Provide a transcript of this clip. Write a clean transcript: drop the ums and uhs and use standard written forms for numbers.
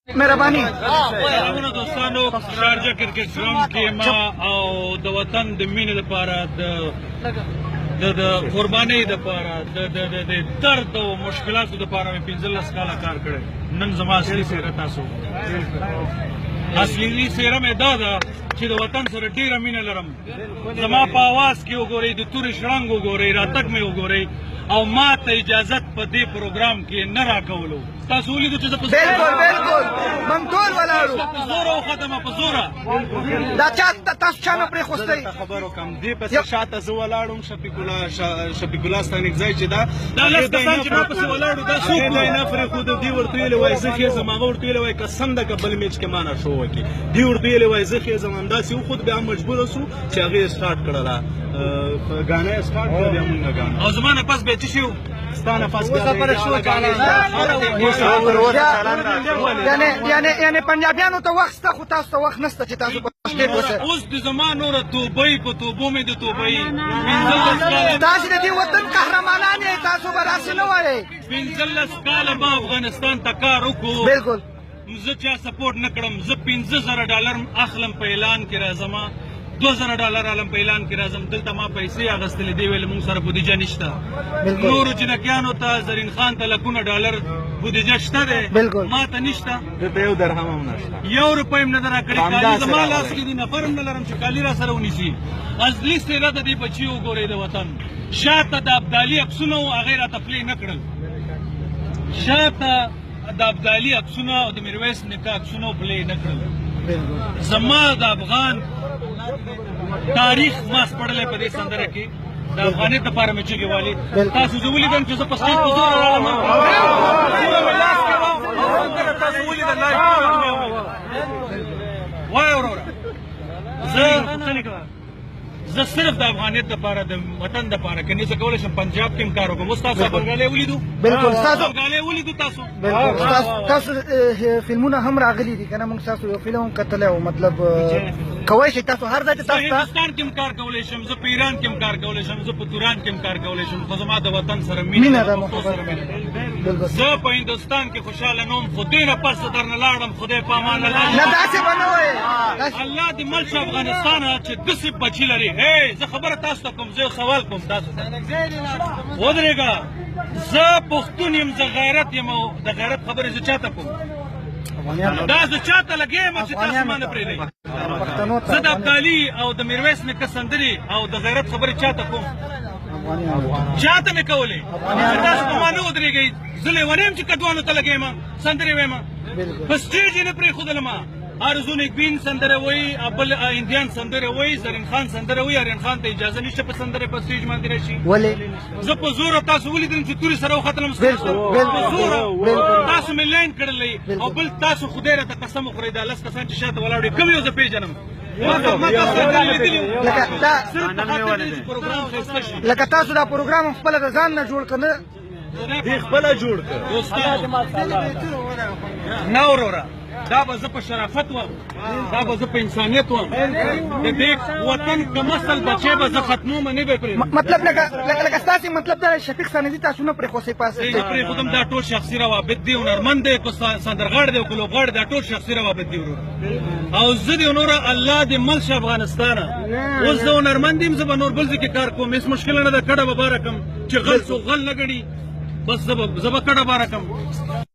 مهرباني سلامونه دوستانو شارجه کرکټ ګراوند کې ما او د وطن د مینې لپاره د قربانۍ لپاره د درد او مشکلاتو لپاره مې 15 کاله کار کړی. نن زما اصلي څېره تاسو اصلي څېره مې دا ده چې د وطن سره ډېره مینه لرم. زما په اواز کې وګورئ، د تورې شړنګ وګورئ، راتګ مې وګورئ او ما ته اجازت په دې پروګرام کې نه راکولو. تاسو ولیدو چې زه په بالکل من ټول ولاړو په زوره وختمه په زوره دا چا تاسو چا نه پرېښوستی خبر وکړم دې پسې شاته زه ولاړم شفیق الله ستانکزی چې دا لس کسان چې ما پسې ولاړو دا څوک دی نه پرېښوده. دې ورته ویلې وایي زه خېزم، هغه ورته ویلې وایي قسم ده که بل میچ کې ما نه شو وکړي. دې ورته ویلې وایي زه خېزم، همداسې وخود بیا مجبوره سو چې هغې سټارټ کړله ګانا یې سټارټ کړه، بیا مونږ ګانا او زما نه پس بیا څه شي ستا نه پس یعنې پنجابیانو ته وخت شته خو تاسو ته وخت نشته چې تاسو په سټیټ وسه اوس د زما نوره توبۍ په توبو مې د توبۍ 15 تاسو د دې وطن قهرمانان یې، تاسو به داسې نه وایئ. 15 کاله ما افغانستان ته کار وکړو. بالکل زه چا سپورټ نه کړم. زه 15,000 ډالر اخلم په اعلان کې راځم، 2,000 ډالر علم په اعلان کې راځم. دلته ما پیسې اخیستلې، دی ویل موږ سره بودیجه نشته. نورو جنکیانو ته زرین خان ته لکونه ډالر بودیجه شته دی، ما ته نشته. دلته یو درهم هم نشته، 1 روپۍ هم نه ده راکړې. کالي زما لاس کې دي، نفر هم نه لرم چې کالي را سره ونیسي. اصلي څېره د دې بچي وګورئ د وطن. شاته د ابدالي عکسونه وو، هغې راته پلې نه کړل. شاته د ابدالي عکسونه او د میرویس نیکه عکسونه پلې نه کړل. زما د افغان تاریخ ما سپړلی په دې سندره کې، د افغانیت دپاره مې چغې والي. تاسو زه ولیدم چې زه په سټیج په زور راغلم، تاسو ولیدل وایه وروره. زه صرف د افغانیت دپاره د وطن دپاره که نه زه کولی شم پنجاب کې هم کار وکړم. اوس تاسو افغانۍ ولیدو، بالکل افغانۍ ولیدو تاسو. تاسو فلمونه هم راغلي دي که نه؟ موږ تاسو یو فلم هم کتلی و. مطلب کولی شئ تاسو هر ځای ته زه هندوستان کې هم کار کولی شم، زه په ایران کې هم کار کولی شم، زه په توران کې هم کار کولی شم، خو زما د وطن سره مینه ده. زه په هندوستان کې خوشحاله نه وم، خو دې نه پس درنه لاړم. خدای په امان نه داسې به نه وایې. الله دې مل شه افغانستانه چې داسې بچي لري. زه خبره تاسو ته کوم، زه یو سوال کوم تاسو ته، ودرېږه. زه پښتون یم، زه غیرت یم، او د غیرت خبرې زه چاته کوم؟ دا زه چاته لګېږم چې تاسو ما نه پرېږدئ. زه د ابدالي او د میرویس نیکه سندرې او د غیرت خبرې چاته کوم؟ چاته مې کولې چې تاسو په ما نه ودرېږئ. زه لیونی یم چې کدوانو ته لګېږم، سندرې ویم، په سټیج یې نه پرېښودلم. آرزو نیکبین سندره وایي، بل اندیان سندره وایي، زرین خان سندره وایي. ارین خان ته اجازه نشته په سندرې په سټیج باندې راشي. ولې؟ زه په زوره تاسو ولیدلم چې تورې سره وختلم، په زوره تاسو مې لاین کړلی. او بل تاسو خدای راته قسم وخورئ دا 10 کسان چې شاته ولاړ دي کوم یو زه پېژنم. لکه تاسو دا پروګرام خپله د ځان نه جوړ که نه؟ دې خپله جوړ کړه. نه وروره، دا به زه په شرافت وم، دا به زه په انسانیت وم. د دې وطن کم اصل بچی به زه ختموم، نه به پرېږدم. مطلب لکه ستاسې مطلب دا شفیق ستانکزي تاسو نه پرېښوسئ پاسه؟ نه پرېښودم. دا ټول شخصي روابط دي. هنرمند دی که سندرغاړی دی که لوبغاړی دی، دا ټول شخصي روابط دي ورور. او زه دې نوره الله دې مل شه افغانستانه. اوس زه هنرمند یم، زه به نور بل ځای کې کار کوم، هېڅ مشکله نه ده. کډه به باره کړم چې غل څوک غل نه ګڼي، بس زه به کډه باره کړم.